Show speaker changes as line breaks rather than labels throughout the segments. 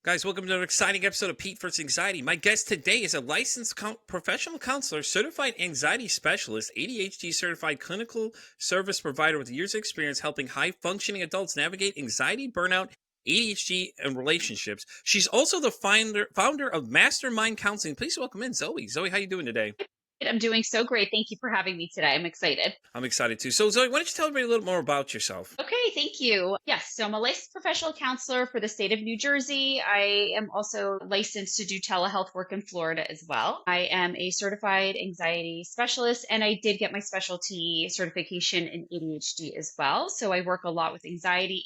Guys, welcome to an exciting episode of Pete vs. Anxiety. My guest today is a licensed professional counselor, certified anxiety specialist, ADHD certified clinical service provider with years of experience helping high functioning adults navigate anxiety, burnout, ADHD, and relationships. She's also the founder of Mastermind Counseling. Please welcome in Zoe. Zoe, how you doing today?
I'm doing so great. Thank you for having me today. I'm excited.
I'm excited too. So, Zoe, why don't you tell everybody a little more about yourself?
Okay, thank you. Yes, so I'm a licensed professional counselor for the state of New Jersey. I am also licensed to do telehealth work in Florida as well. I am a certified anxiety specialist, and I did get my specialty certification in ADHD as well. So I work a lot with anxiety,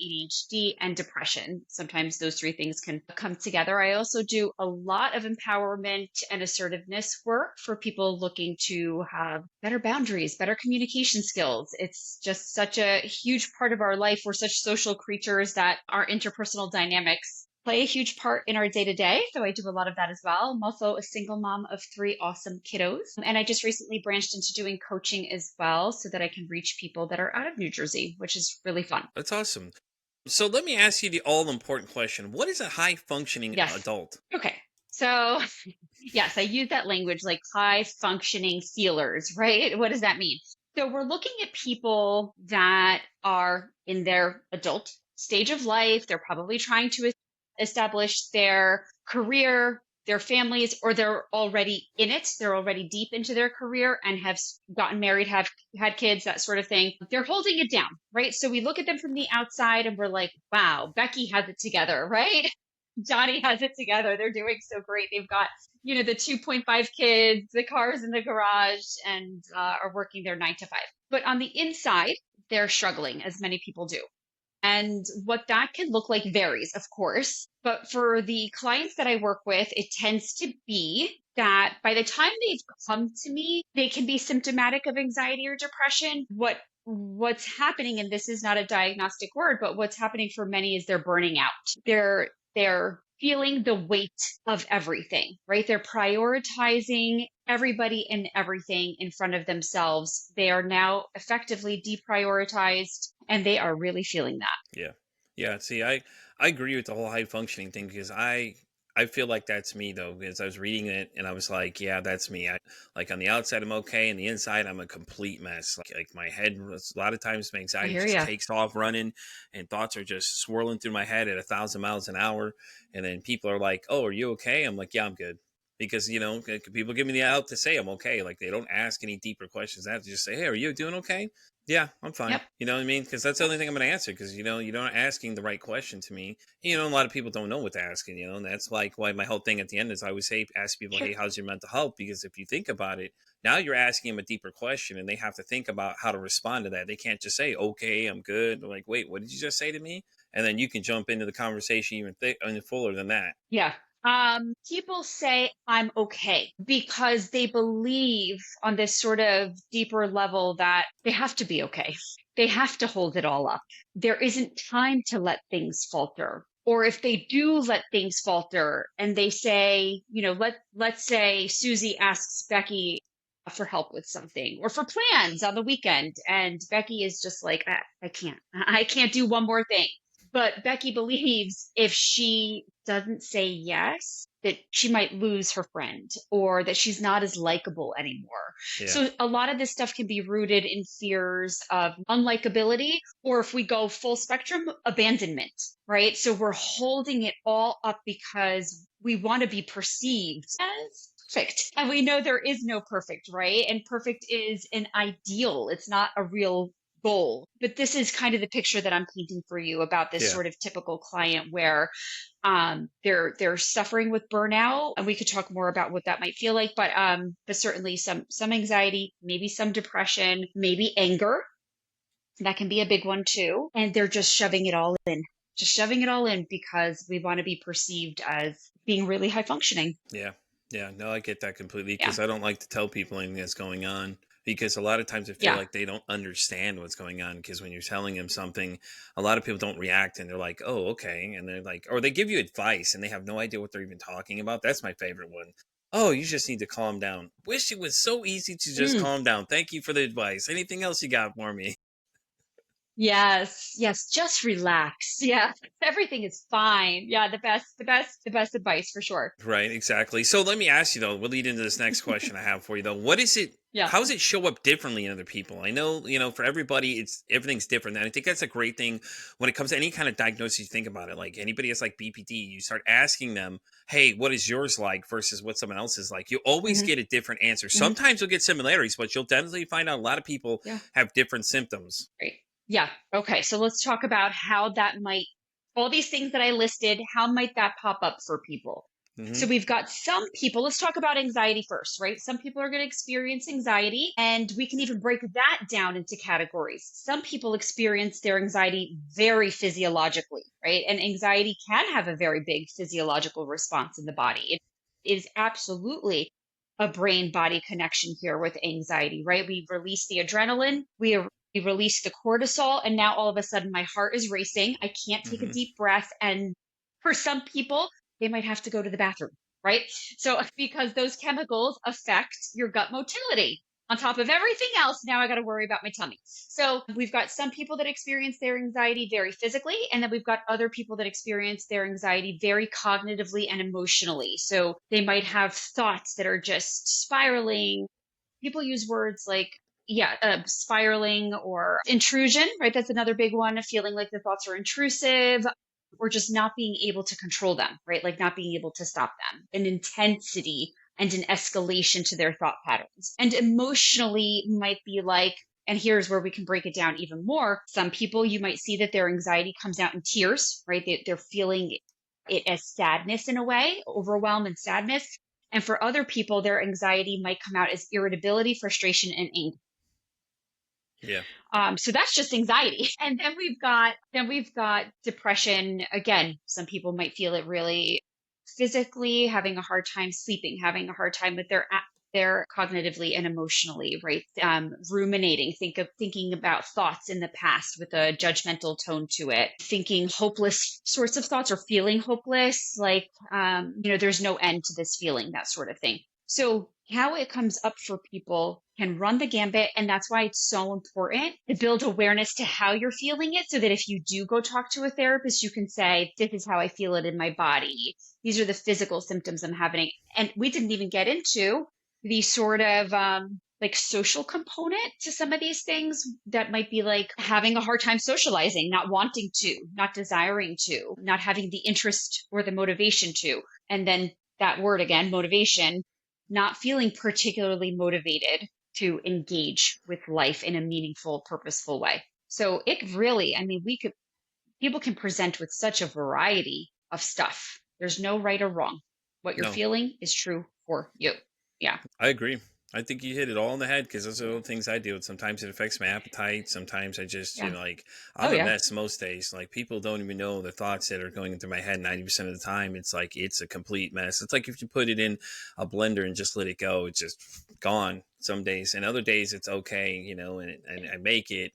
ADHD, and depression. Sometimes those three things can come together. I also do a lot of empowerment and assertiveness work for people looking to have better boundaries, better communication skills. It's just such a huge part of our life. We're such social creatures that our interpersonal dynamics play a huge part in our day to day. So I do a lot of that as well. I'm also a single mom of three awesome kiddos. And I just recently branched into doing coaching as well so that I can reach people that are out of New Jersey, which is really fun.
That's awesome. So, let me ask you the all important question. What is a high functioning
Yes.
adult?
Okay. So, yes, I use that language like high functioning feelers, right? What does that mean? So, we're looking at people that are in their adult stage of life. They're probably trying to establish their career, their families, or they're already in it. They're already deep into their career and have gotten married, have had kids, that sort of thing. They're holding it down, right? So, we look at them from the outside and we're like, wow, Becky has it together, right? Johnny has it together. They're doing so great. They've got, the 2.5 kids, the cars in the garage, and are working their 9 to 5. But on the inside, they're struggling, as many people do. And what that can look like varies, of course. But for the clients that I work with, it tends to be that by the time they've come to me, they can be symptomatic of anxiety or depression. What's happening, and this is not a diagnostic word, but what's happening for many is they're burning out. They're feeling the weight of everything, right? They're prioritizing everybody and everything in front of themselves. They are now effectively deprioritized and they are really feeling that.
Yeah. Yeah. See, I agree with the whole high functioning thing because I feel like that's me though, because I was reading it and I was like, yeah, that's me. I like on the outside I'm okay, and the inside I'm a complete mess. Like my head a lot of times my
I
anxiety
hear
just
you.
takes off running and thoughts are just swirling through my head at 1,000 miles an hour. And then people are like, oh, are you okay? I'm like, yeah, I'm good. Because people give me the out to say I'm okay. Like they don't ask any deeper questions. I have to just say, hey, are you doing okay? Yeah, I'm fine.
Yep.
You know what I mean? Because that's the
Yep.
only thing I'm going to answer. Because you're not asking the right question to me. A lot of people don't know what to ask, and that's like why my whole thing at the end is I always say, ask people,
Sure.
hey, how's your mental health? Because if you think about it, now you're asking them a deeper question, and they have to think about how to respond to that. They can't just say, okay, I'm good. They're like, wait, what did you just say to me? And then you can jump into the conversation even fuller than that.
Yeah. People say I'm okay because they believe on this sort of deeper level that they have to be okay. They have to hold it all up. There isn't time to let things falter. Or if they do let things falter and they say, let's say Susie asks Becky for help with something or for plans on the weekend. And Becky is just like, I can't do one more thing. But Becky believes if she doesn't say yes, that she might lose her friend or that she's not as likable anymore.
Yeah.
So a lot of this stuff can be rooted in fears of unlikability, or if we go full spectrum, abandonment, right? So we're holding it all up because we want to be perceived as perfect. And we know there is no perfect, right? And perfect is an ideal. It's not a real goal. But this is kind of the picture that I'm painting for you about this
Yeah.
sort of typical client where they're suffering with burnout, and we could talk more about what that might feel like. But certainly some anxiety, maybe some depression, maybe anger. That can be a big one too. And they're just shoving it all in because we want to be perceived as being really high functioning.
Yeah. Yeah. No, I get that completely
Yeah.
because I don't like to tell people anything that's going on because a lot of times I feel
Yeah.
like they don't understand what's going on because when you're telling them something, a lot of people don't react and they're like, oh, okay. And they're like, or they give you advice and they have no idea what they're even talking about. That's my favorite one. Oh, you just need to calm down. Wish it was so easy to just
Mm.
calm down. Thank you for the advice. Anything else you got for me?
Yes, yes, just relax. Yeah, everything is fine. Yeah, the best advice for sure.
Right, exactly. So let me ask you though, we'll lead into this next question I have for you though. What is it
Yeah.
how does it show up differently in other people? I know, for everybody it's everything's different. And I think that's a great thing when it comes to any kind of diagnosis you think about it. Like anybody has like BPD, you start asking them, "Hey, what is yours like versus what someone else is like?" You always
Hmm.
get a different answer.
Hmm.
Sometimes you'll get similarities, but you'll definitely find out a lot of people
Yeah.
have different symptoms.
Great. Yeah. Okay. So let's talk about how that might, all these things that I listed, how might that pop up for people? So
Mhm.
we've got some people, let's talk about anxiety first, right? Some people are going to experience anxiety, and we can even break that down into categories. Some people experience their anxiety very physiologically, right? And anxiety can have a very big physiological response in the body. It is absolutely a brain body connection here with anxiety, right? We release the adrenaline, we release the cortisol, and now all of a sudden my heart is racing. I can't take a
Mhm.
deep breath. And for some people, they might have to go to the bathroom, right? So, because those chemicals affect your gut motility. On top of everything else, now I got to worry about my tummy. So, we've got some people that experience their anxiety very physically, and then we've got other people that experience their anxiety very cognitively and emotionally. So, they might have thoughts that are just spiraling. People use words like, yeah, spiraling or intrusion, right? That's another big one, feeling like the thoughts are intrusive, or just not being able to control them, right? Like not being able to stop them, an intensity and an escalation to their thought patterns. And emotionally might be like, and here's where we can break it down even more. Some people, you might see that their anxiety comes out in tears, right? They're feeling it as sadness in a way, overwhelm and sadness. And for other people, their anxiety might come out as irritability, frustration, and anger.
Yeah.
So that's just anxiety. And then we've got depression. Again, some people might feel it really physically, having a hard time sleeping, having a hard time with their cognitively and emotionally, right? Ruminating, thinking about thoughts in the past with a judgmental tone to it, thinking hopeless sorts of thoughts or feeling hopeless, like there's no end to this feeling, that sort of thing. So, how it comes up for people can run the gambit. And that's why it's so important to build awareness to how you're feeling it, so that if you do go talk to a therapist, you can say, "This is how I feel it in my body. These are the physical symptoms I'm having." And we didn't even get into the sort of like social component to some of these things that might be like having a hard time socializing, not wanting to, not desiring to, not having the interest or the motivation to. And then that word again, motivation, not feeling particularly motivated to engage with life in a meaningful, purposeful way. So it really, I mean, people can present with such a variety of stuff. There's no right or wrong. What you're
No.
feeling is true for you. Yeah.
I agree. I think you hit it all on the head because those are the things I deal with. Sometimes it affects my appetite. Sometimes I just,
Yeah.
like,
Oh,
I'm a
yeah.
mess most days. Like, people don't even know the thoughts that are going through my head 90% of the time. It's like, it's a complete mess. It's like if you put it in a blender and just let it go, it's just gone some days. And other days it's okay, and I make it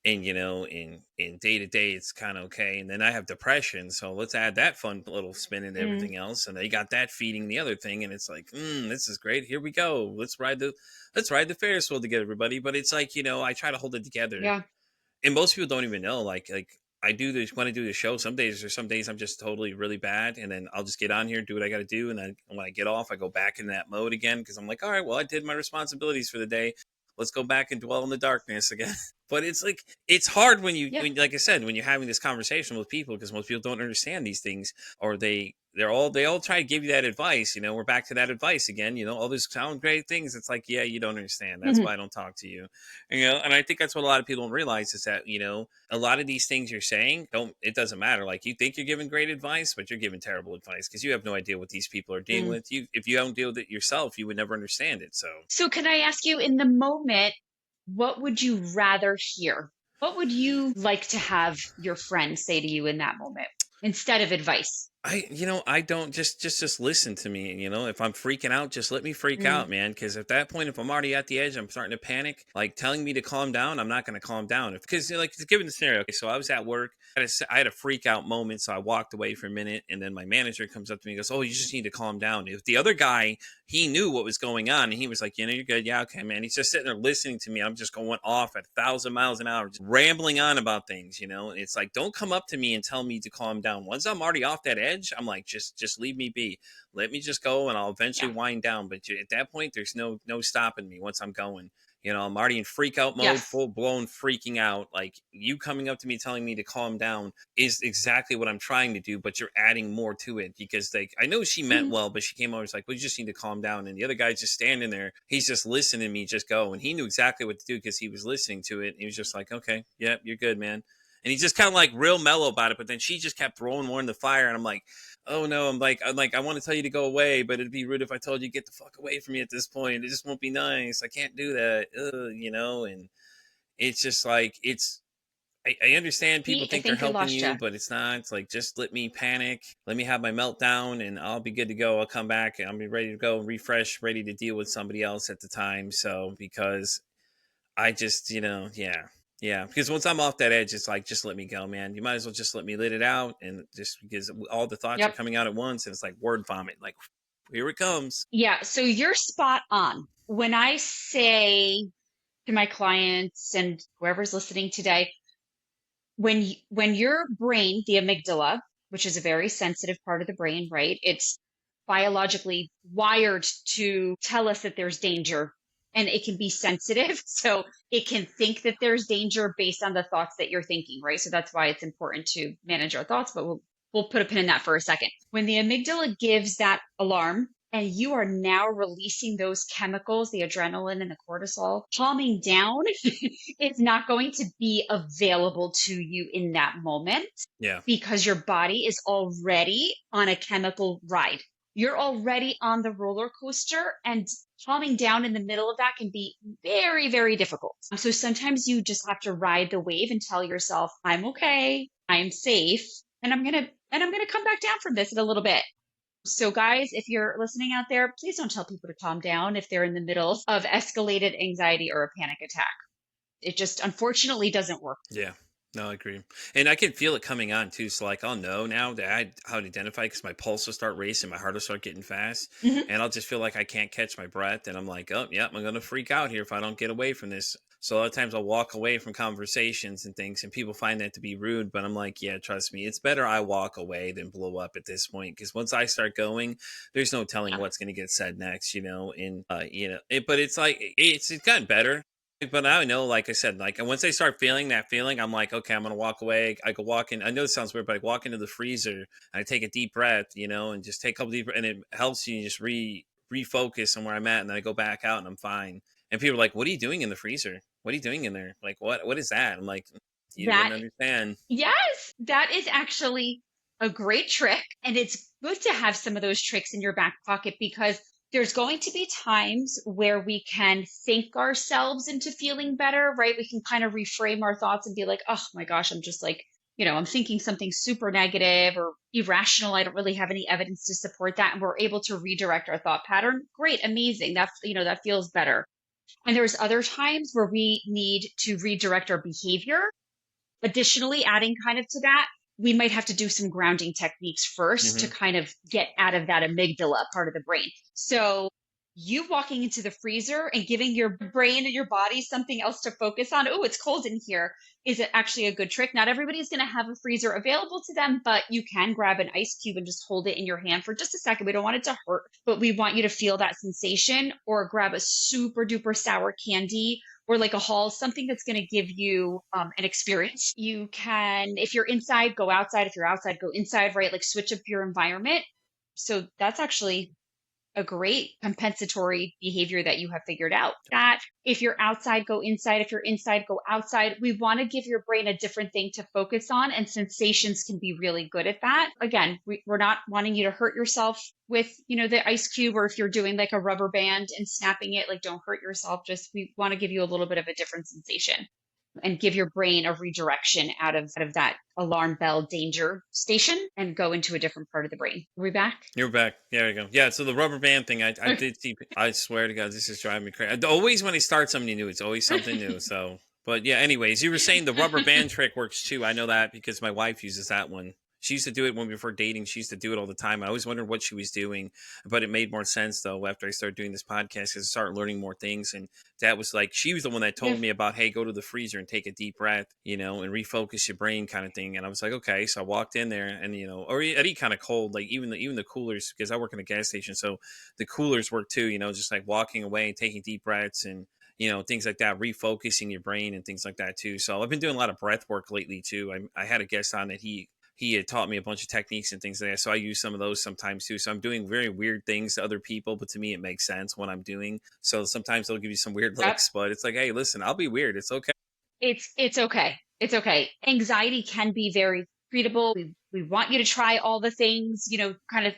and in day to day it's kind of okay, and then I have depression, so let's add that fun little spin into
Mm,
everything else, and they got that feeding the other thing, and it's like, this is great, here we go, let's ride the Ferris wheel together, everybody. But it's like, I try to hold it together,
yeah.
and most people don't even know, like I do this when I do the show. Some days or some days I'm just totally really bad, and then I'll just get on here and do what I got to do, and then when I get off I go back in that mode again because I'm like, all right, well, I did my responsibilities for the day, let's go back and dwell in the darkness again. But it's like, it's hard when like I said, when you're having this conversation with people, because most people don't understand these things, or they all try to give you that advice. We're back to that advice again. All these sound great things. It's like, yeah, you don't understand. That's
Yeah.
why I don't talk to you. And I think that's what a lot of people don't realize is that a lot of these things you're saying don't. It doesn't matter. Like, you think you're giving great advice, but you're giving terrible advice because you have no idea what these people are dealing
Mm.
with. If you don't deal with it yourself, you would never understand it. So
So, can I ask you, in the moment, what would you rather hear? What would you like to have your friend say to you in that moment instead of advice?
I don't just listen to me. If I'm freaking out, just let me freak
Mm,
out, man. Because at that point, if I'm already at the edge, I'm starting to panic. Like telling me to calm down, I'm not going to calm down. Because like given the scenario, okay, so I was at work, I had a freak out moment, so I walked away for a minute, and then my manager comes up to me and goes, "Oh, you just need to calm down." If the other guy, he knew what was going on, and he was like, "You're good, yeah, okay, man." He's just sitting there listening to me. I'm just going off at 1,000 miles an hour, just rambling on about things. And it's like, don't come up to me and tell me to calm down. Once I'm already off that edge, I'm like, just leave me be. Let me just go, and I'll eventually
yeah.
wind down. But at that point, there's no stopping me once I'm going. I'm already in freak out mode,
Yes.
full blown freaking out. Like you coming up to me telling me to calm down is exactly what I'm trying to do, but you're adding more to it because like I know she meant
Mhm.
well, but she came over, was like, "Well, you just need to calm down." And the other guy's just standing there. He's just listening to me just go. And he knew exactly what to do because he was listening to it. And he was just like, "Okay, yeah, you're good, man." And he's just kind of like real mellow about it. But then she just kept throwing more in the fire. And I'm like, "Oh no." I'm like, I want to tell you to go away, but it'd be rude if I told you get the fuck away from me at this point. It just won't be nice. I can't do that. And it's just like I understand people
I
think they're
think I
helping
lost you.
you, but it's not. It's like just let me panic, let me have my meltdown, and I'll be good to go. I'll come back and I'll be ready to go, refresh, ready to deal with somebody else at the time. So because I just, yeah, yeah. Because once I'm off that edge, it's like just let me go, man. You might as well just let me let it out, and just because all the thoughts are
Yep.
coming out at once, and it's like word vomit. Like here it comes.
Yeah. So you're spot on. When I say to my clients and whoever's listening today, when your brain, the amygdala, which is a very sensitive part of the brain, right? It's biologically wired to tell us that there's danger, and it can be sensitive. So it can think that there's danger based on the thoughts that you're thinking, right? So that's why it's important to manage our thoughts, but we'll put a pin in that for a second. When the amygdala gives that alarm, and you are now releasing those chemicals, the adrenaline and the cortisol, calming down is not going to be available to you in that moment
Yeah,
because your body is already on a chemical ride. You're already on the roller coaster, and calming down in the middle of that can be very, very difficult. So sometimes you just have to ride the wave and tell yourself, I'm okay, I'm safe, and I'm gonna come back down from this in a little bit. So, guys, if you're listening out there, please don't tell people to calm down if they're in the middle of escalated anxiety or a panic attack. It just unfortunately doesn't work.
yeah. No, I agree, and I can feel it coming on too. So like I'll know now that how to identify because my pulse will start racing, my heart will start getting fast,
Mhm.
and I'll just feel like I can't catch my breath, and I'm like, oh yeah, I'm gonna freak out here if I don't get away from this. So a lot of times I'll walk away from conversations and things, and people find that to be rude, but I'm like, yeah, trust me, it's better I walk away than blow up at this point because once I start going, there's no telling
Yeah.
what's gonna get said next, and but it's like it's gotten better. But I know, like I said, like once I start feeling that feeling, I'm like, okay, I'm gonna walk away. I go walk in. I know this sounds weird, but I walk into the freezer and I take a deep breath, and just take a couple deep, and it helps you just refocus on where I'm at, and then I go back out and I'm fine. And people are like, "What are you doing in the freezer? What are you doing in there? Like, what is that?" I'm like, "You
That,
wouldn't understand."
yes, that is actually a great trick. And it's good to have some of those tricks in your back pocket because there's going to be times where we can think ourselves into feeling better, right? We can kind of reframe our thoughts and be like, oh my gosh, I'm just like, I'm thinking something super negative or irrational. I don't really have any evidence to support that. And we're able to redirect our thought pattern. Great, amazing. That feels better. And there's other times where we need to redirect our behavior. Additionally, adding kind of to that, we might have to do some grounding techniques first to
Hmm.
kind of get out of that amygdala part of the brain. So, you walking into the freezer and giving your brain and your body something else to focus on. Oh, it's cold in here. Is it actually a good trick? Not everybody's going to have a freezer available to them, but you can grab an ice cube and just hold it in your hand for just a second. We don't want it to hurt, but we want you to feel that sensation, or grab a super duper sour candy or like a haul, something that's going to give you an experience. You can, if you're inside, go outside. If you're outside, go inside, right? Like switch up your environment. So that's actually a great compensatory behavior that you have figured out. That if you're outside, go inside. If you're inside, go outside. We want to give your brain a different thing to focus on, and sensations can be really good at that. Again, we're not wanting you to hurt yourself with, the ice cube, or if you're doing like a rubber band and snapping it, like don't hurt yourself. Just we want to give you a little bit of a different sensation. and give your brain a redirection out of that alarm bell danger station and go into a different part of the brain. Are we back?
You're back. There we go. Yeah. So the rubber band thing, I
Okay.
did see. I swear to God, this is driving me crazy. Always when I start something new, it's always something new. So, but yeah. Anyways, you were saying the rubber band trick works too. I know that because my wife uses that one. She used to do it when we were dating. She used to do it all the time. I always wondered what she was doing, but it made more sense though after I started doing this podcast because I started learning more things. And that was like she was the one that
Yeah.
told me about, hey, go to the freezer and take a deep breath, and refocus your brain kind of thing. And I was like, okay. So I walked in there and or Eddie kind of cold, like even the coolers, because I work in a gas station, so the coolers work too. Just like walking away and taking deep breaths and things like that, refocusing your brain and things like that too. So I've been doing a lot of breath work lately too. I had a guest on that he had taught me a bunch of techniques and things like that. So I use some of those sometimes too. So I'm doing very weird things to other people, but to me, it makes sense what I'm doing. So sometimes they'll give you some weird
Yep.
looks, but it's like, hey, listen, I'll be weird. It's okay.
It's okay. It's okay. Anxiety can be very treatable. We want you to try all the things, kind of,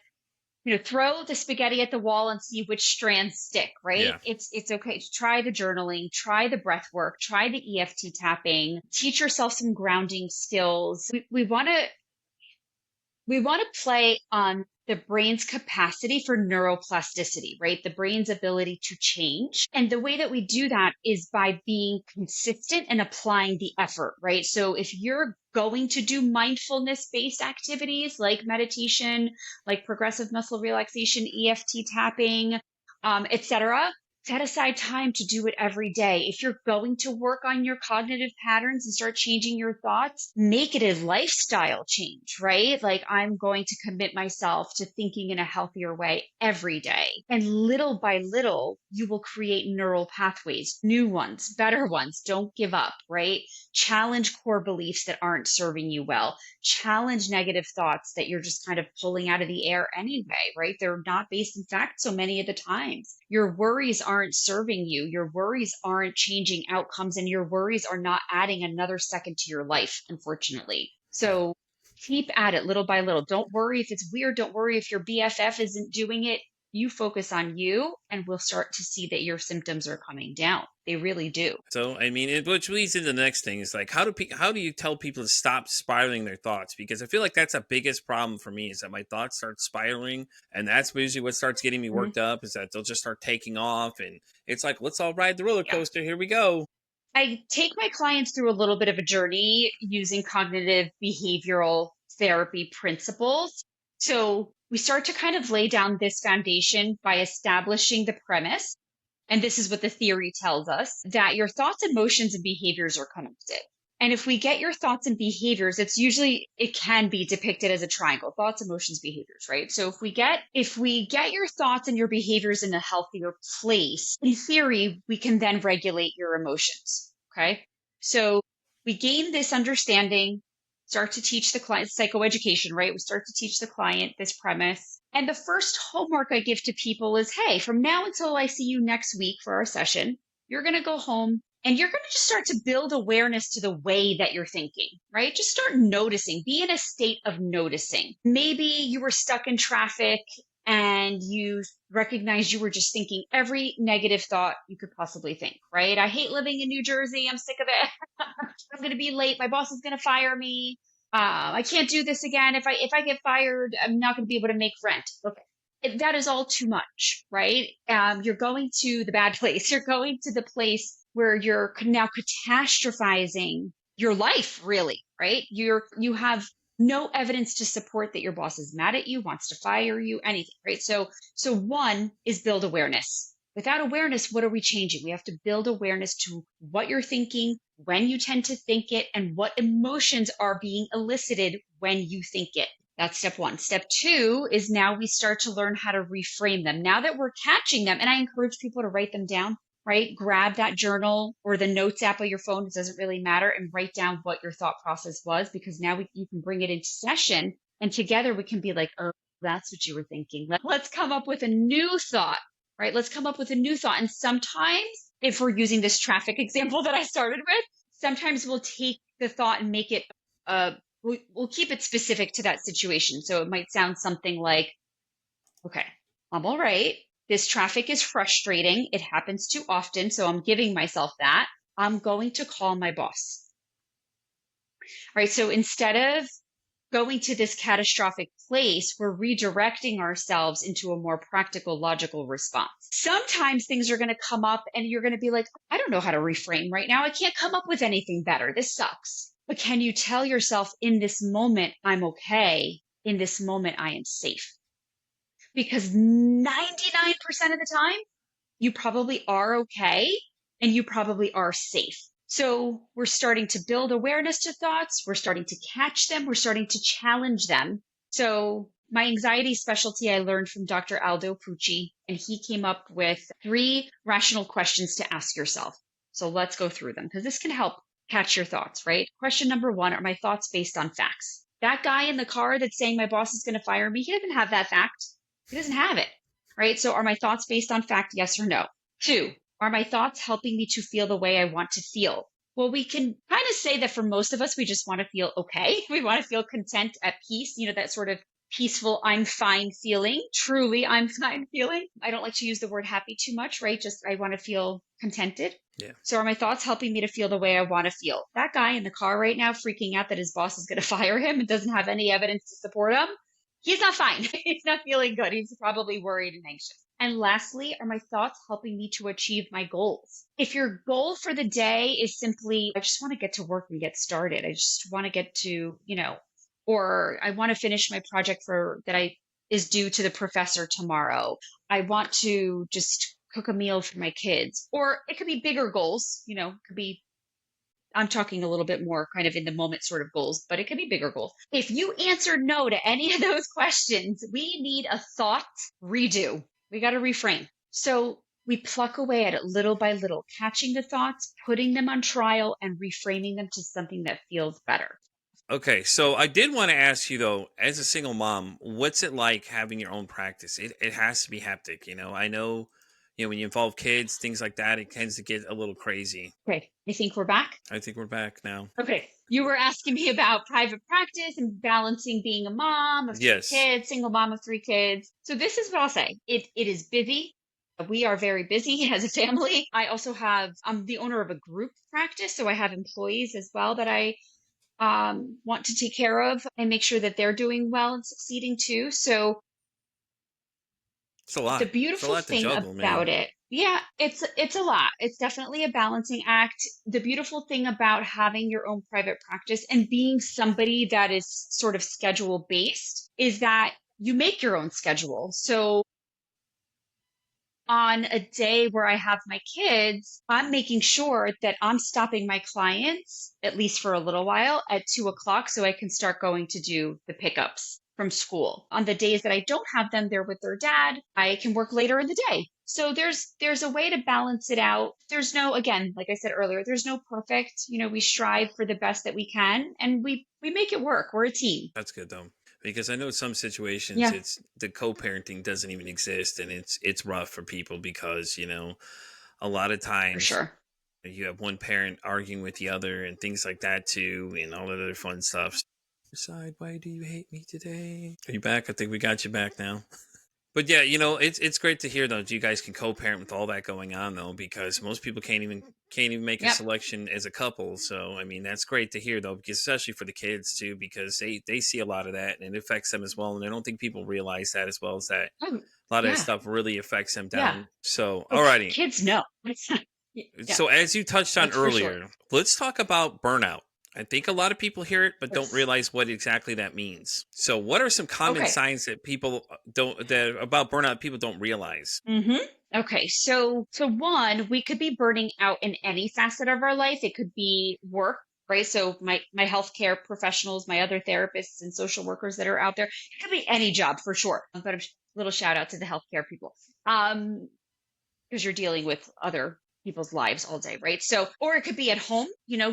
throw the spaghetti at the wall and see which strands stick, right?
Yeah.
It's okay to try the journaling, try the breath work, try the EFT tapping, teach yourself some grounding skills. We want to play on the brain's capacity for neuroplasticity, right? The brain's ability to change. And the way that we do that is by being consistent and applying the effort, right? So if you're going to do mindfulness based activities like meditation, like progressive muscle relaxation, EFT tapping, etc., set aside time to do it every day. If you're going to work on your cognitive patterns and start changing your thoughts, make it a lifestyle change, right? Like I'm going to commit myself to thinking in a healthier way every day. And little by little, you will create neural pathways, new ones, better ones. Don't give up, right? Challenge core beliefs that aren't serving you well. Challenge negative thoughts that you're just kind of pulling out of the air anyway, right? They're not based in fact so many of the times. Your worries aren't serving you. Your worries aren't changing outcomes, and your worries are not adding another second to your life, unfortunately.
Yeah.
So keep at it little by little. Don't worry if it's weird. Don't worry if your BFF isn't doing it. You focus on you, and we'll start to see that your symptoms are coming down. They really do.
So I mean, which leads into the next thing is like, how do you tell people to stop spiraling their thoughts? Because I feel like that's the biggest problem for me is that my thoughts start spiraling, and that's usually what starts getting me
Mhm.
worked up. Is that they'll just start taking off, and it's like, let's all ride the roller
Yeah.
coaster. Here we go.
I take my clients through a little bit of a journey using cognitive behavioral therapy principles. So we start to kind of lay down this foundation by establishing the premise. And this is what the theory tells us, that your thoughts, emotions, and behaviors are connected. And if we get your thoughts and behaviors, it can be depicted as a triangle: thoughts, emotions, behaviors, right? So if we get your thoughts and your behaviors in a healthier place, in theory, we can then regulate your emotions. Okay. So we gain this understanding, start to teach the client psychoeducation, right? We start to teach the client this premise. And the first homework I give to people is, hey, from now until I see you next week for our session, you're going to go home and you're going to just start to build awareness to the way that you're thinking, right? Just start noticing, be in a state of noticing. Maybe you were stuck in traffic and you recognize you were just thinking every negative thought you could possibly think, right? I hate living in New Jersey. I'm sick of it. I'm going to be late. My boss is going to fire me. I can't do this again. If I get fired, I'm not going to be able to make rent. Okay. That is all too much, right? You're going to the bad place. You're going to the place where you're now catastrophizing your life, really, right? You have no evidence to support that your boss is mad at you, wants to fire you, anything, right? So one is build awareness. Without awareness, what are we changing? We have to build awareness to what you're thinking, when you tend to think it, and what emotions are being elicited when you think it. That's step one. Step two is now we start to learn how to reframe them. Now that we're catching them, and I encourage people to write them down, right? Grab that journal or the notes app of your phone. It doesn't really matter, and write down what your thought process was, because now you can bring it into session, and together we can be like, oh, that's what you were thinking. Let's come up with a new thought, right? Let's come up with a new thought. And sometimes, if we're using this traffic example that I started with, sometimes we'll take the thought and make it, we'll keep it specific to that situation. So it might sound something like, okay, I'm all right. This traffic is frustrating. It happens too often. So I'm giving myself that. I'm going to call my boss. Right. So instead of going to this catastrophic place, we're redirecting ourselves into a more practical, logical response. Sometimes things are going to come up and you're going to be like, I don't know how to reframe right now. I can't come up with anything better. This sucks. But can you tell yourself in this moment, I'm okay. In this moment, I am safe. Because 99% of the time, you probably are okay and you probably are safe. So we're starting to build awareness to thoughts. We're starting to catch them. We're starting to challenge them. So my anxiety specialty, I learned from Dr. Aldo Pucci, and he came up with 3 rational questions to ask yourself. So let's go through them because this can help catch your thoughts, right? Question number 1, are my thoughts based on facts? That guy in the car that's saying my boss is going to fire me, he doesn't have that fact. He doesn't have it, right? So are my thoughts based on fact? Yes or no? 2, are my thoughts helping me to feel the way I want to feel? Well, we can kind of say that for most of us, we just want to feel okay. We want to feel content, at peace, that sort of peaceful, I'm fine feeling, truly I'm fine feeling. I don't like to use the word happy too much, right? Just I want to feel contented.
Yeah.
So are my thoughts helping me to feel the way I want to feel? That guy in the car right now freaking out that his boss is going to fire him and doesn't have any evidence to support him. He's not fine. He's not feeling good. He's probably worried and anxious. And lastly, are my thoughts helping me to achieve my goals? If your goal for the day is simply, I just want to get to work and get started. I just want to get to, or I want to finish my project is due to the professor tomorrow. I want to just cook a meal for my kids, or it could be bigger goals, could be, I'm talking a little bit more kind of in the moment sort of goals, but it could be bigger goals. If you answer no to any of those questions, we need a thought redo. We got to reframe. So we pluck away at it little by little, catching the thoughts, putting them on trial, and reframing them to something that feels better.
Okay, so I did want to ask you though, as a single mom, what's it like having your own practice? It has to be hectic, I know, when you involve kids, things like that, it tends to get a little crazy.
Okay, I think we're back.
I think we're back now.
Okay, you were asking me about private practice and balancing being a mom of 3
Yes.
kids, single mom of 3 kids. So this is what I'll say. It is busy. We are very busy as a family. I'm the owner of a group practice, so I have employees as well that I want to take care of and make sure that they're doing well and succeeding too. So
It's a lot.
the
It's a
beautiful
lot to
thing
juggle,
about
man.
it, yeah, it's a lot. It's definitely a balancing act. The beautiful thing about having your own private practice and being somebody that is sort of schedule based is that you make your own schedule. So on a day where I have my kids, I'm making sure that I'm stopping my clients, at least for a little while, at 2:00 so I can start going to do the pickups from school. On the days that I don't have them, they're with their dad. I can work later in the day. So there's a way to balance it out. There's no, again, like I said earlier, there's no perfect. We strive for the best that we can and we make it work. We're a team.
That's good though. Because I know some situations
Yeah,
it's the co-parenting doesn't even exist, and it's rough for people because, a lot of
for
times
sure.
you have one parent arguing with the other and things like that too, and all that other fun stuff. Decide, why do you hate me today? Are you back? I think we got you back now. But yeah, it's great to hear though that you guys can co-parent with all that going on though, because most people can't even make a
Yep.
selection as a couple. So I mean that's great to hear though, because especially for the kids too, because they see a lot of that and it affects them as well. And I don't think people realize that as well as that a lot of that
Yeah.
stuff really affects them
Yeah.
down. So
Oh,
alrighty.
kids know. Yeah,
So as you touched on
that's for sure.
earlier, let's talk about burnout. I think a lot of people hear it but don't
Yes.
realize what exactly that means. So what are some common
Okay.
signs that people don't that about burnout people don't realize?
Okay. So one, we could be burning out in any facet of our life. It could be work, right? So my healthcare professionals, my other therapists and social workers that are out there, it could be any job for sure. But a little shout out to the healthcare people. Because you're dealing with other people's lives all day, right? So, or it could be at home,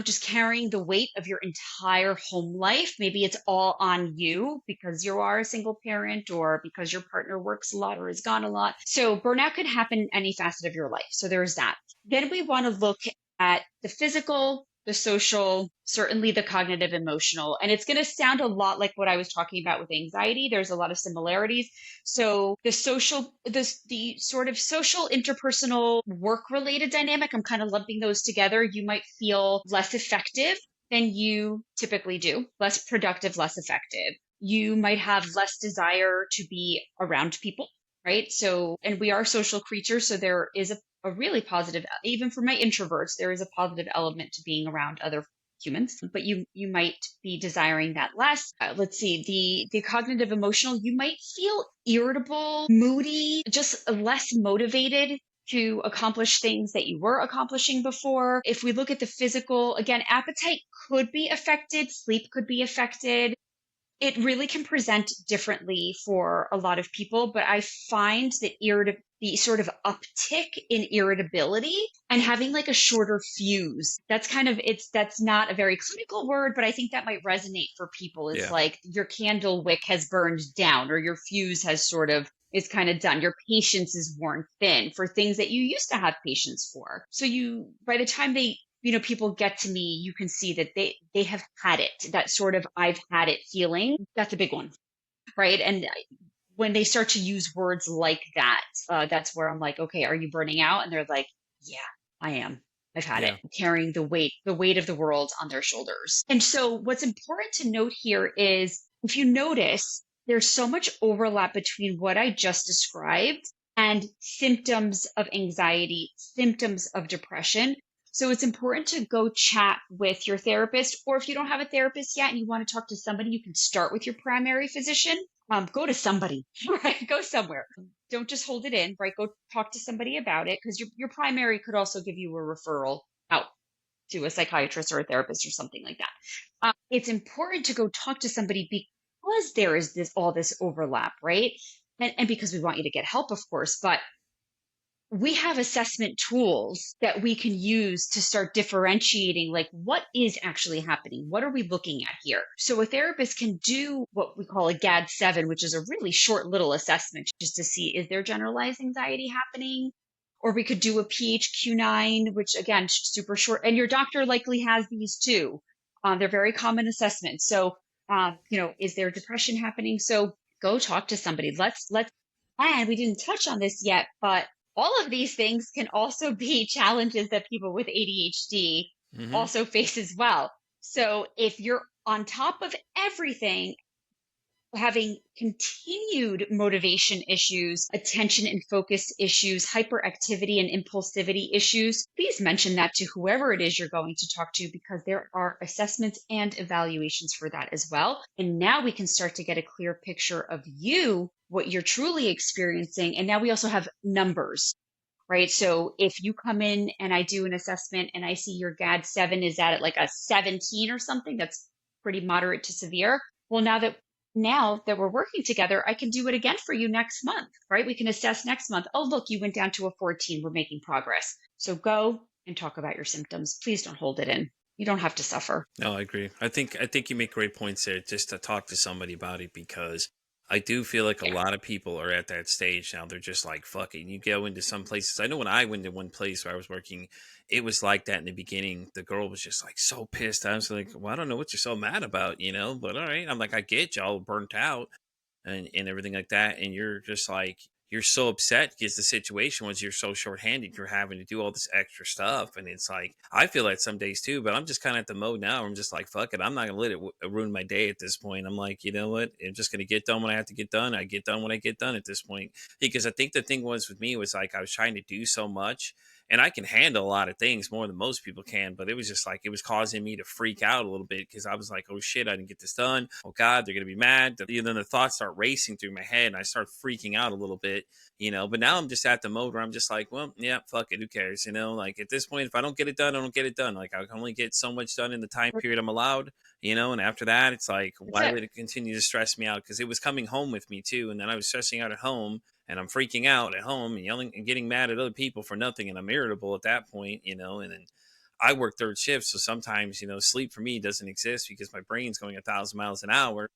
just carrying the weight of your entire home life. Maybe it's all on you because you are a single parent or because your partner works a lot or is gone a lot. So burnout could happen in any facet of your life. So there's that. Then we want to look at the physical, the social, certainly the cognitive, emotional. And it's going to sound a lot like what I was talking about with anxiety. There's a lot of similarities. So the social, the sort of social, interpersonal, work related dynamic, I'm kind of lumping those together. You might feel less effective than you typically do, less productive, less effective. You might have less desire to be around people, right? So, and we are social creatures. So there is a really positive, even for my introverts, there is a positive element to being around other humans, but you might be desiring that less. Let's see, the cognitive emotional, you might feel irritable, moody, just less motivated to accomplish things that you were accomplishing before. If we look at the physical, again, appetite could be affected, sleep could be affected. It really can present differently for a lot of people, but I find that the sort of uptick in irritability and having like a shorter fuse. That's kind of that's not a very clinical word, but I think that might resonate for people. It's
Yeah.
like your candle wick has burned down or your fuse has sort of is kind of done. Your patience is worn thin for things that you used to have patience for. So you by the time people get to me, you can see that they have had it, that sort of I've had it feeling. That's a big one, right? And when they start to use words like that, that's where I'm like, okay, are you burning out? And they're like, yeah, I am. I've had it,
Yeah.
carrying the weight of the world on their shoulders. And so what's important to note here is if you notice, there's so much overlap between what I just described and symptoms of anxiety, symptoms of depression. So it's important to go chat with your therapist, or if you don't have a therapist yet and you want to talk to somebody, you can start with your primary physician. Go to somebody, right? Go somewhere. Don't just hold it in, right? Go talk to somebody about it because your primary could also give you a referral out to a psychiatrist or a therapist or something like that. It's important to go talk to somebody because there is all this overlap, right? And because we want you to get help, of course, but we have assessment tools that we can use to start differentiating like what is actually happening, what are we looking at here. So a therapist can do what we call a GAD-7, which is a really short little assessment just to see, is there generalized anxiety happening? Or we could do a PHQ-9, which again, super short, and your doctor likely has these too. They're very common assessments. So is there depression happening? So go talk to somebody. And we didn't touch on this yet, but all of these things can also be challenges that people with ADHD
Hmm.
also face as well. So if you're on top of everything, having continued motivation issues, attention and focus issues, hyperactivity and impulsivity issues, please mention that to whoever it is you're going to talk to because there are assessments and evaluations for that as well. And now we can start to get a clear picture of you, what you're truly experiencing. And now we also have numbers. Right. So if you come in and I do an assessment and I see your GAD-7 is at like a 17 or something, that's pretty moderate to severe. Well, now that we're working together, I can do it again for you next month, right? We can assess next month. Oh, look, you went down to a 14. We're making progress. So go and talk about your symptoms. Please don't hold it in. You don't have to suffer.
No, I agree. I think you make great points there just to talk to somebody about it because I do feel like a
Yeah.
lot of people are at that stage now. They're just like, fucking, you go into some places. I know when I went to one place where I was working, it was like that in the beginning. The girl was just like so pissed. I was like, well, I don't know what you're so mad about, but all right. I'm like, I get y'all burnt out and everything like that. And you're just like, you're so upset because the situation was you're so shorthanded, you're having to do all this extra stuff. And it's like, I feel like some days too, but I'm just kind of at the mode now. I'm just like, fuck it. I'm not going to let it ruin my day at this point. I'm like, you know what? I'm just going to get done when I have to get done. I get done when I get done at this point. Because I think the thing was with me was like, I was trying to do so much and I can handle a lot of things more than most people can. But it was just like it was causing me to freak out a little bit because I was like, "Oh shit, I didn't get this done. Oh god, they're gonna be mad." Then the thoughts start racing through my head, and I start freaking out a little bit. But now I'm just at the mode where I'm just like, "Well, yeah, fuck it, who cares?" Like at this point, if I don't get it done, I don't get it done. Like I can only get so much done in the time period I'm allowed. And after that, it's like,
That's
why
it.
would it continue to stress me out? Because it was coming home with me too, and then I was stressing out at home and I'm freaking out at home and yelling and getting mad at other people for nothing. And I'm irritable at that point. And then I work third shift. So sometimes, sleep for me doesn't exist because my brain's going 1,000 miles an hour.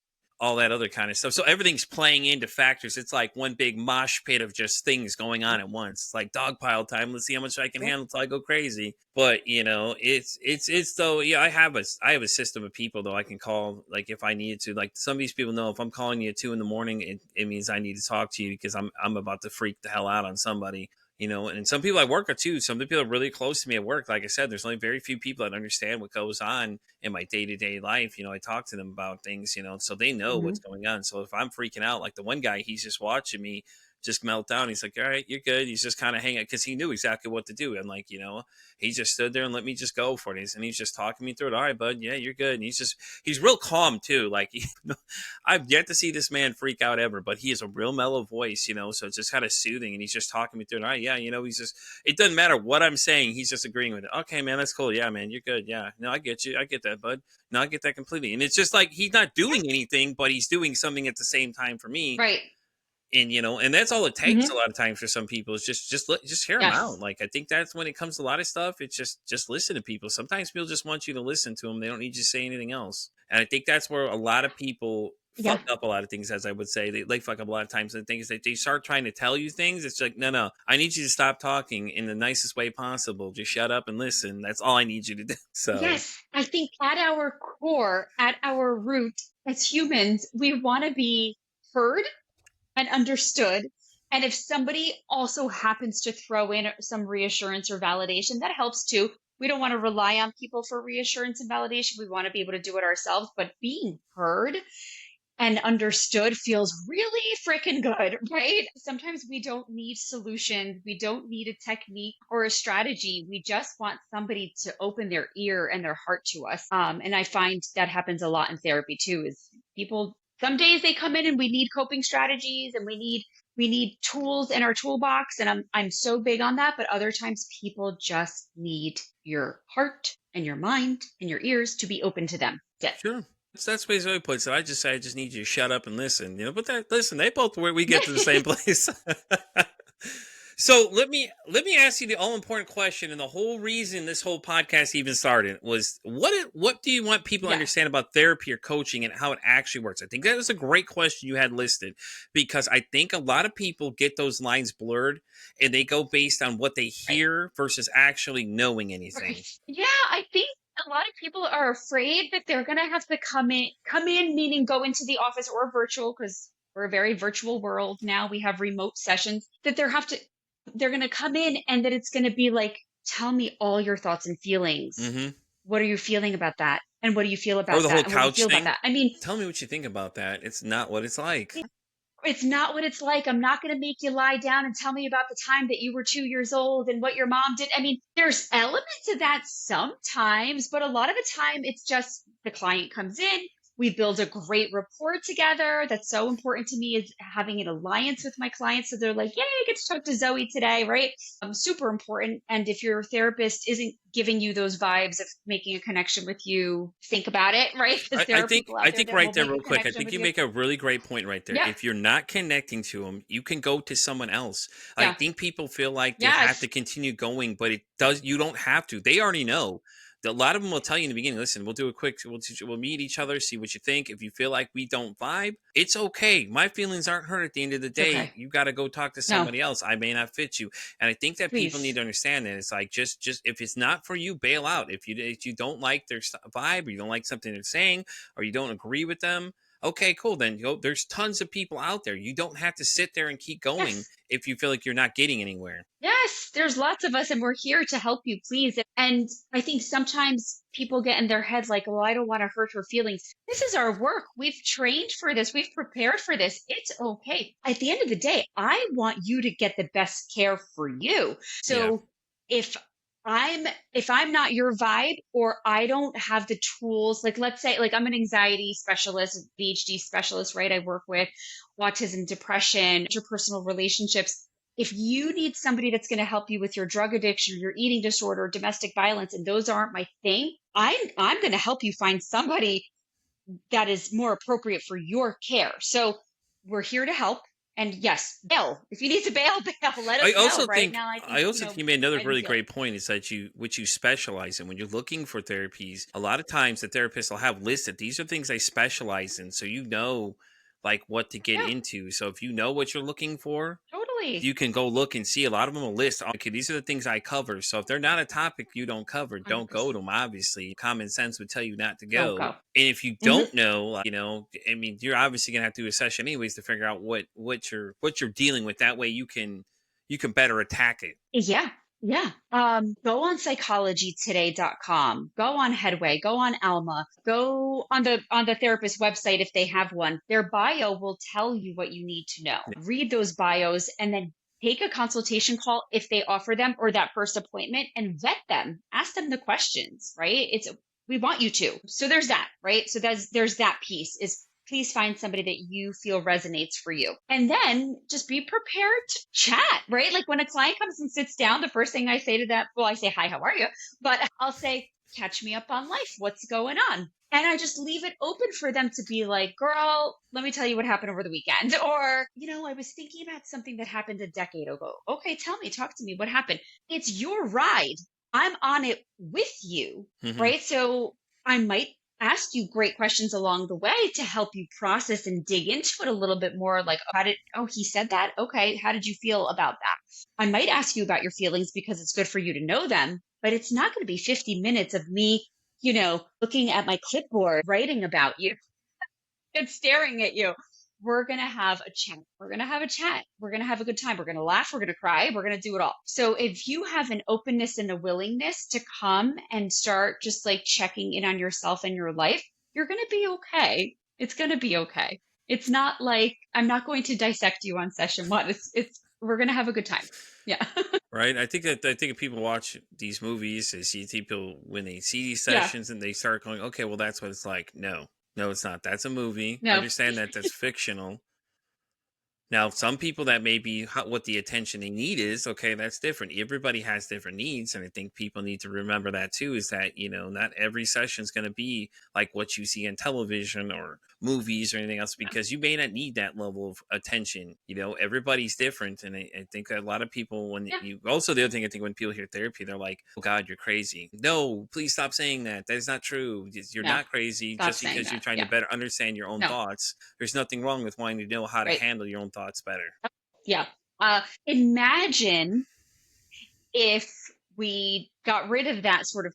all that other kind of stuff. So everything's playing into factors. It's like one big mosh pit of just things going on at once. It's like dog pile time. Let's see how much I can
Yeah.
handle till I go crazy. But it's though, yeah, I have a system of people though I can call, like if I needed to. Like some of these people know if I'm calling you at 2 a.m, it means I need to talk to you because I'm about to freak the hell out on somebody. And some people I work with too, some people are really close to me at work. Like I said, there's only very few people that understand what goes on in my day-to-day life. I talk to them about things, so they know what's
Mhm.
going on. So if I'm freaking out, like the one guy, he's just watching me just melt down. He's like, all right, you're good. He's just kind of hanging because he knew exactly what to do. And like, he just stood there and let me just go for it. And he's just talking me through it. All right, bud. Yeah, you're good. And he's real calm too. Like, I've yet to see this man freak out ever, but he has a real mellow voice, so it's just kind of soothing. And he's just talking me through it. All right, yeah, it doesn't matter what I'm saying. He's just agreeing with it. Okay, man, that's cool. Yeah, man, you're good. Yeah, no, I get you. I get that, bud. No, I get that completely. And it's just like he's not doing anything, but he's doing something at the same time for me.
Right.
And that's all it takes a
Hmm.
lot of times for some people is just hear them out.
Yes.
Like I think that's when it comes to a lot of stuff. It's just listen to people. Sometimes people just want you to listen to them. They don't need you to say anything else. And I think that's where a lot of people
Yeah.
fuck up a lot of things. As I would say, they fuck up a lot of times. The thing is that they start trying to tell you things. It's like, no, I need you to stop talking in the nicest way possible. Just shut up and listen. That's all I need you to do. So
Yes. I think at our core, at our root, as humans, we want to be heard and understood. And if somebody also happens to throw in some reassurance or validation, that helps too. We don't want to rely on people for reassurance and validation. We want to be able to do it ourselves, but being heard and understood feels really freaking good, right? Sometimes we don't need solutions. We don't need a technique or a strategy. We just want somebody to open their ear and their heart to us. And I find that happens a lot in therapy too, is people, some days they come in and we need coping strategies and we need tools in our toolbox. And I'm so big on that. But other times people just need your heart and your mind and your ears to be open to them. That's it.
sure. That's the way Zoe puts it. I just say I just need you to shut up and listen. But listen, they both where we get to the same place. So let me ask you the all important question, and the whole reason this whole podcast even started was what do you want people to
Yeah.
understand about therapy or coaching and how it actually works? I think that was a great question you had listed because I think a lot of people get those lines blurred and they go based on what they
Right.
hear versus actually knowing
Right.
anything.
Yeah, I think a lot of people are afraid that they're going to have to come in, meaning go into the office or virtual, because we're a very virtual world now. We have remote sessions that they're going to come in and that it's going to be like, tell me all your thoughts and feelings.
Hmm.
What are you feeling about that? And what do you feel
Or
about
the whole
that? And what do you
couch
feel about
thing.
that? I mean,
Tell me what you think about that. It's not what it's like.
it's not what it's like. I'm not going to make you lie down and tell me about the time that you were 2 years old and what your mom did. I mean, there's elements of that sometimes, but a lot of the time it's just the client comes in. We build a great rapport together. That's so important to me, is having an alliance with my clients. So they're like, yay, I get to talk to Zoe today, right? Super important. And if your therapist isn't giving you those vibes of making a connection with you, think about it, right? Because
I,
there
I
are
think
people out
I
there
think
that
right
will
there,
make
real
a
quick. I
connection
think
with
you
you.
make a really great point right there.
Yeah.
If you're not connecting to them, you can go to someone else. I
Yeah.
think people feel like they have
Yes.
to continue going, but it does. You don't have to. They already know. A lot of them will tell you in the beginning. Listen, we'll do a quick. We'll meet each other, see what you think. If you feel like we don't vibe, it's okay. My feelings aren't hurt at the end of the
It's
day.
okay.
You got to go talk to
No,
somebody else. I may not fit you, and I think that people need
please.
to understand that it's like just if it's not for you, bail out. If you don't like their vibe, or you don't like something they're saying, or you don't agree with them, okay, cool. Then there's tons of people out there. You don't have to sit there and keep going
Yes.
if you feel like you're not getting anywhere.
Yes. There's lots of us and we're here to help you, please. And I think sometimes people get in their head like, well, I don't want to hurt her feelings. This is our work. We've trained for this. We've prepared for this. It's okay. At the end of the day, I want you to get the best care for you.
Yeah.
So if I'm if I'm not your vibe, or I don't have the tools, like let's say like I'm an anxiety specialist, ADHD specialist, right? I work with autism, depression, interpersonal relationships. If you need somebody that's going to help you with your drug addiction, your eating disorder, domestic violence, and those aren't my thing, I'm going to help you find somebody that is more appropriate for your care. So we're here to help. And yes, bail. If you need to bail, bail. Let
I
us know.
also
Right
think
now, I
I
think,
also think you made another
guidance
really
healing.
great point is that you specialize in when you're looking for therapies. A lot of times the therapist will have listed these are things I specialize in, so you know like what to get
Yeah,
into. So if you know what you're looking for,
totally.
you can go look and see. A lot of them will list, okay, these are the things I cover. So if they're not a topic you don't cover, don't go
100%.
to them. Obviously, common sense would tell you not to
Don't
go.
go.
And if you
Hmm.
don't know, I mean, you're obviously gonna have to do a session anyways to figure out what you're dealing with. That way you can better attack it.
Yeah. Yeah. Go on psychologytoday.com, go on Headway, go on Alma, go on the therapist website if they have one. Their bio will tell you what you need to know. Read those bios and then take a consultation call if they offer them or that first appointment and vet them. Ask them the questions, right? We want you to. So there's that, right? So there's that piece is please find somebody that you feel resonates for you. And then just be prepared to chat, right? Like when a client comes and sits down, the first thing I say to them, well, I say, hi, how are you? But I'll say, catch me up on life. What's going on? And I just leave it open for them to be like, girl, let me tell you what happened over the weekend. Or, I was thinking about something that happened a decade ago. Okay, tell me, talk to me. What happened? It's your ride. I'm on it with you,
Hmm.
right? So I might ask you great questions along the way to help you process and dig into it a little bit more. Like, he said that. Okay. How did you feel about that? I might ask you about your feelings because it's good for you to know them, but it's not going to be 50 minutes of me, looking at my clipboard, writing about you and staring at you. We're going to have a chat. We're going to have a chat. We're going to have a good time. We're going to laugh. We're going to cry. We're going to do it all. So if you have an openness and a willingness to come and start just like checking in on yourself and your life, you're going to be okay. It's going to be okay. It's not like I'm not going to dissect you on session one. We're going to have a good time. Yeah.
Right. I think if people watch these movies, they see people when they see these
Yeah.
sessions and they start going, okay, well that's what it's like. No, no, it's not. That's a movie.
No.
Understand that that's fictional. Now, some people that may be what the attention they need is, okay, that's different. Everybody has different needs. And I think people need to remember that too, is that, not every session is going to be like what you see in television or movies or anything else,
Yeah.
because you may not need that level of attention. Everybody's different. And I think that a lot of people, when
Yeah.
you also, the other thing I think when people hear therapy, they're like, oh God, you're crazy. No, please stop saying that. That is not true. You're
No.
not crazy
Stop
just
saying
because you're
that.
trying to
Yeah.
better understand your own
No.
thoughts. There's nothing wrong with wanting to know how to
Right.
handle your own thoughts better.
Yeah. Imagine if we got rid of that sort of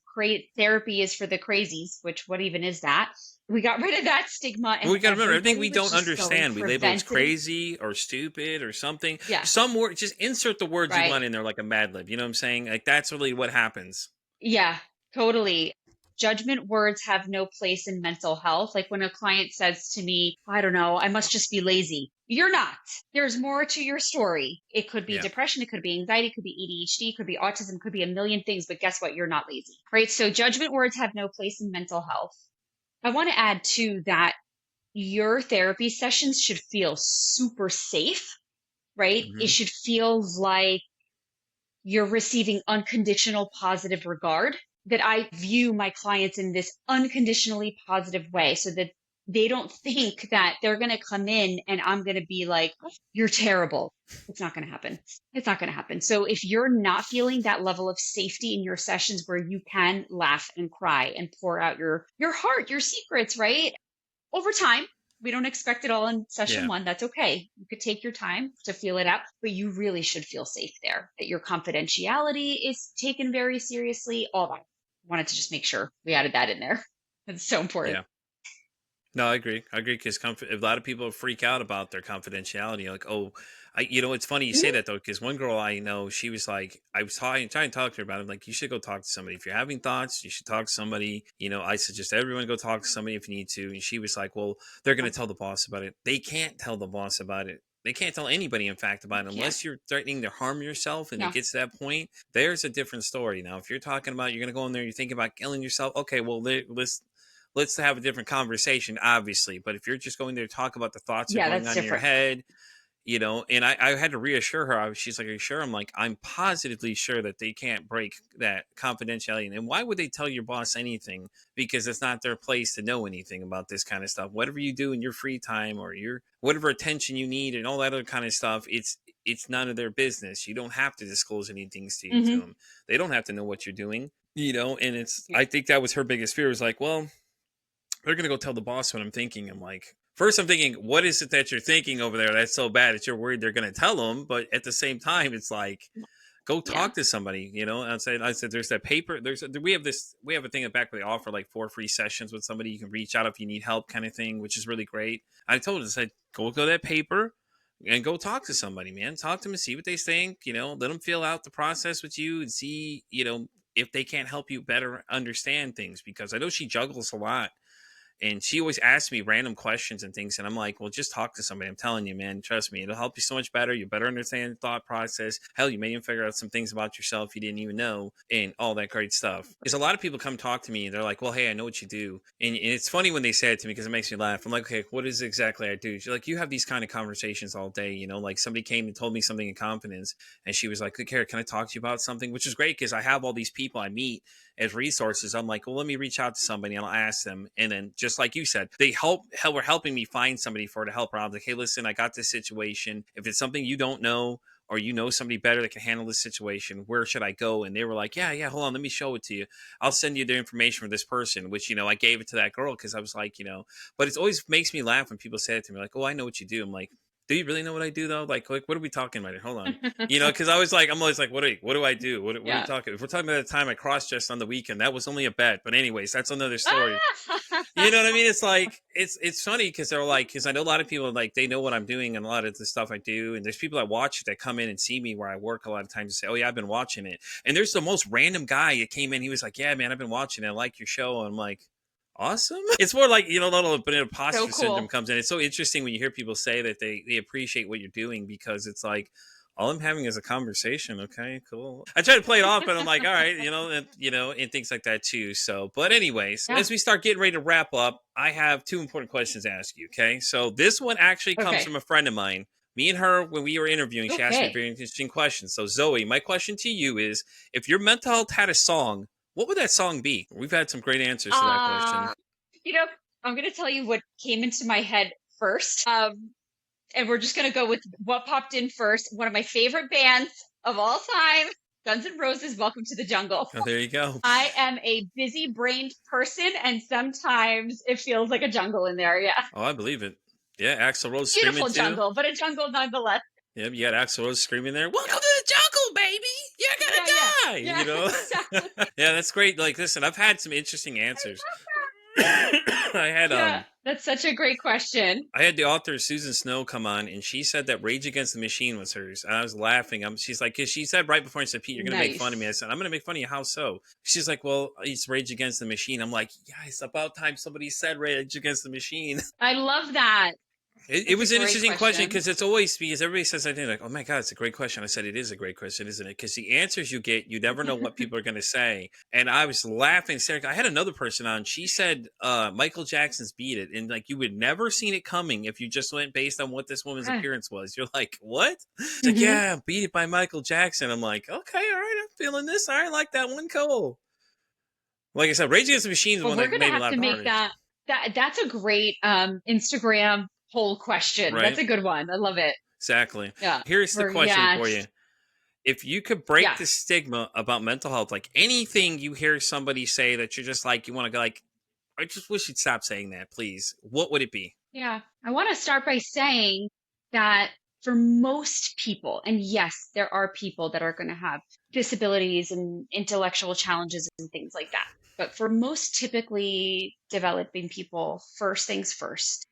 therapy is for the crazies, which what even is that? We got rid of that stigma
Well,
and
we got to remember everything
everybody
we
was
don't
just going
understand. We label as
preventative.
crazy or stupid or something.
Yeah,
Some word, just insert the words you
right.
want in there, like a Mad Lib. You know what I'm saying? Like that's really what happens.
Yeah, totally. Judgment words have no place in mental health. Like when a client says to me, I don't know, I must just be lazy. You're not. There's more to your story. It could be
Yeah.
depression, it could be anxiety, it could be ADHD, it could be autism, it could be a million things, but guess what? You're not lazy, right? So judgment words have no place in mental health. I want to add too that your therapy sessions should feel super safe, right? It
Hmm.
should feel like you're receiving unconditional positive regard, that I view my clients in this unconditionally positive way so that they don't think that they're going to come in and I'm going to be like, you're terrible. It's not going to happen. It's not going to happen. So if you're not feeling that level of safety in your sessions where you can laugh and cry and pour out your heart, your secrets, right? Over time, we don't expect it all in session
Yeah.
one. That's okay. You could take your time to feel it out, but you really should feel safe there, that your confidentiality is taken very seriously. All that. Wanted to just make sure we added that in there. It's so important.
Yeah. No, I agree. I agree because a lot of people freak out about their confidentiality. Like, oh, it's funny you say
Mhm.
that though, because one girl I know, she was like, I was trying to talk to her about it. I'm like, you should go talk to somebody. If you're having thoughts, you should talk to somebody. I suggest everyone go talk to somebody if you need to. And she was like, well, they're going to tell the boss about it. They can't tell the boss about it. They can't tell anybody, in fact,
You
about it
can't.
unless you're threatening to harm yourself and it
No.
gets to that point. There's a different story. Now, if you're talking about you're going to go in there, you're thinking about killing yourself. Okay, well, let's have a different conversation, obviously. But if you're just going there to talk about the thoughts that are
Yeah,
going
that's
on in your
different.
head, And I had to reassure her. She's like, "Are you sure?" I'm like, "I'm positively sure that they can't break that confidentiality. And why would they tell your boss anything? Because it's not their place to know anything about this kind of stuff. Whatever you do in your free time or your whatever attention you need and all that other kind of stuff, it's none of their business. You don't have to disclose anything to
Hmm.
them. They don't have to know what you're doing." And
Yeah.
I think that was her biggest fear, was like, well, they're gonna go tell the boss what I'm thinking. I'm like, first I'm thinking, what is it that you're thinking over there that's so bad that you're worried they're gonna tell them? But at the same time, it's like, go
Yeah.
talk to somebody. And I said, there's that paper. We have a thing at back where they offer like 4 free sessions with somebody. You can reach out if you need help, kind of thing, which is really great. I told her, I said, go that paper and go talk to somebody, man. Talk to them and see what they think. Let them feel out the process with you and see, if they can't help you better understand things, because I know she juggles a lot, and she always asks me random questions and things. And I'm like, well, just talk to somebody. I'm telling you, man, trust me. It'll help you so much better. You better understand the thought process. Hell, you may even figure out some things about yourself you didn't even know, and all that great stuff. Because a lot of people come talk to me and they're like, well, hey, I know what you do. And it's funny when they say it to me, because it makes me laugh. I'm like, okay, what is exactly I do? She's like, you have these kind of conversations all day. Like somebody came and told me something in confidence. And she was like, look, Kara, can I talk to you about something? Which is great, because I have all these people I meet as resources. I'm like, well, let me reach out to somebody and I'll ask them. And then, just like you said, they were helping me find somebody to help her out. I'm like, hey, listen, I got this situation. If it's something you don't know, or you know somebody better that can handle this situation, where should I go? And they were like, yeah, hold on, let me show it to you. I'll send you the information for this person, which, I gave it to that girl, because I was like, but it always makes me laugh when people say it to me, like, oh, I know what you do. I'm like, do you really know what I do though? Like what are we talking about here? Hold on. Because I'm always like, what do I do? What are you
Yeah.
talking? If we're talking about the time I cross dressed on the weekend, that was only a bet. But anyways, that's another story. You know what I mean? It's like, it's funny, because they're like, because I know a lot of people, like, they know what I'm doing and a lot of the stuff I do. And there's people that watch it that come in and see me where I work a lot of times and say, oh yeah, I've been watching it. And there's the most random guy that came in. He was like, yeah, man, I've been watching it. I like your show. And I'm like, awesome. It's more like, a little bit of
So
imposter syndrome
cool.
comes in. It's so interesting when you hear people say that they appreciate what you're doing, because it's like, all I'm having is a conversation. Okay, cool. I try to play it off, but I'm like, all right, and things like that too. So, but anyways,
Yeah.
as we start getting ready to wrap up, I have 2 important questions to ask you. Okay, so this one actually comes
Okay.
from a friend of mine. Me and her, when we were interviewing, she asked me a
Okay.
very interesting question. So, Zoe, my question to you is, if your mental health had a song, what would that song be? We've had some great answers to that question.
Uh, you know, I'm going to tell you what came into my head first. And we're just going to go with what popped in first. One of my favorite bands of all time, Guns N' Roses, Welcome to the Jungle.
Oh, there you go.
I am a busy brained person, and sometimes it feels like a jungle in there. Yeah.
Oh, I believe it. Yeah, Axl Rose screaming
Beautiful
too.
jungle, but a jungle nonetheless.
Yep, you got Axl Rose screaming there. Welcome
Yeah.
to the jungle, baby. You're
Yeah. Yeah.
gonna die.
Yeah. Exactly.
Yeah, that's great. Like, listen, I've had some interesting answers. I had
Yeah. That's such a great question.
I had the author Susan Snow come on, and she said that Rage Against the Machine was hers. And I was laughing. She's like, because she said right before, I said, Pete, you're gonna make fun of me. I
Nice.
said, I'm gonna make fun of you. How so? She's like, well, it's Rage Against the Machine. I'm like, yeah, it's about time somebody said Rage Against the Machine.
I love that.
It
That's a
was an
great
interesting question,
question.
because it's always, because everybody says that thing like, oh my God, it's a great question. I said, it is a great question, isn't it? Because the answers you get, you never know what people are going to say. And I was laughing. I had another person on. She said Michael Jackson's Beat It. And like, you would never seen it coming if you just went based on what this woman's appearance was. You're like, what? It's like,
Hmm.
yeah, Beat It by Michael Jackson. I'm like, okay, all right, I'm feeling this. All right, I like that one. Cool. Like I said, Rage Against the Machine is the
Well,
one
we're
that
gonna
made a
have
lot
to
of
make
artists.
that's a great Instagram poll question. That's
Right?
a good one. I love it.
Exactly.
Yeah.
Here's the
Or
question
yeah.
for you. If you could break
Yeah.
the stigma about mental health, like anything you hear somebody say that you're just like, you want to go like, I just wish you'd stop saying that, please. What would it be?
Yeah. I want to start by saying that for most people, and yes, there are people that are going to have disabilities and intellectual challenges and things like that. But for most typically developing people, first things first,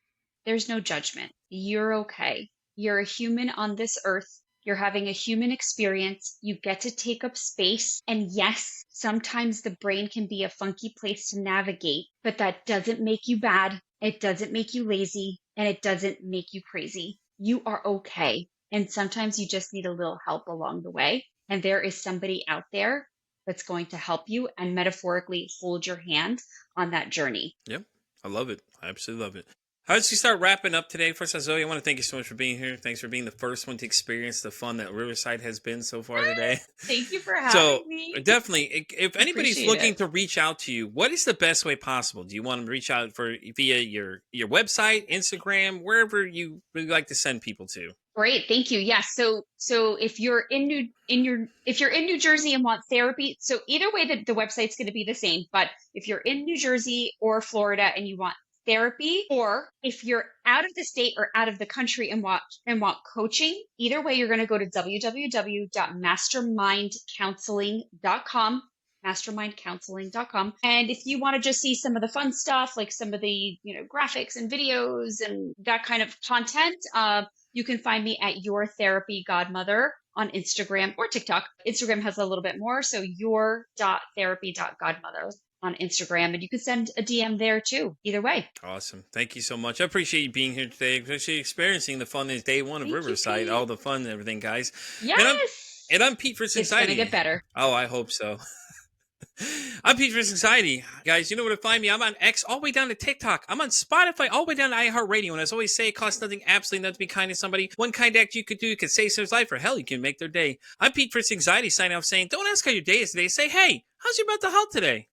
there's no judgment. You're okay. You're a human on this earth. You're having a human experience. You get to take up space. And yes, sometimes the brain can be a funky place to navigate, but that doesn't make you bad. It doesn't make you lazy, and it doesn't make you crazy. You are okay. And sometimes you just need a little help along the way. And there is somebody out there that's going to help you and metaphorically hold your hand on that journey.
Yep. I love it. I absolutely love it. As we start wrapping up today, first, Zoe, I want to thank you so much for being here. Thanks for being the first one to experience the fun that Riverside has been so far today.
Thank you for
So
having me.
definitely, if anybody's
Appreciate
looking
it.
to reach out to you, what is the best way possible? Do you want them to reach out for via your website, Instagram, wherever you really like to send people to?
Great, thank you. Yes, so if you're if you're in New Jersey and want therapy, so either way the website's going to be the same, but if you're in New Jersey or Florida and you want therapy, or if you're out of the state or out of the country and want coaching, either way you're going to go to www.mastermindcounseling.com, mastermindcounseling.com. And if you want to just see some of the fun stuff, like some of the, graphics and videos and that kind of content, you can find me at Your Therapy Godmother on Instagram or TikTok. Instagram has a little bit more, so your.therapy.godmother on Instagram, and you can send a DM there too. Either way.
Awesome. Thank you so much. I appreciate you being here today, especially experiencing the fun is day one of
Thank you,
Riverside,
Pete.
all the fun and everything, guys. And I'm
Yes.
and I'm Pete for
It's going to
Anxiety.
get better.
Oh, I hope so. I'm Pete for Anxiety. Guys, you know where to find me. I'm on X all the way down to TikTok. I'm on Spotify all the way down to iHeartRadio. And as I always say, it costs nothing, absolutely nothing to be kind to somebody. One kind act you could do, you could save someone's life, or hell, you can make their day. I'm Pete for Anxiety signing off saying, don't ask how your day is today. Say, hey, how's your mental health today?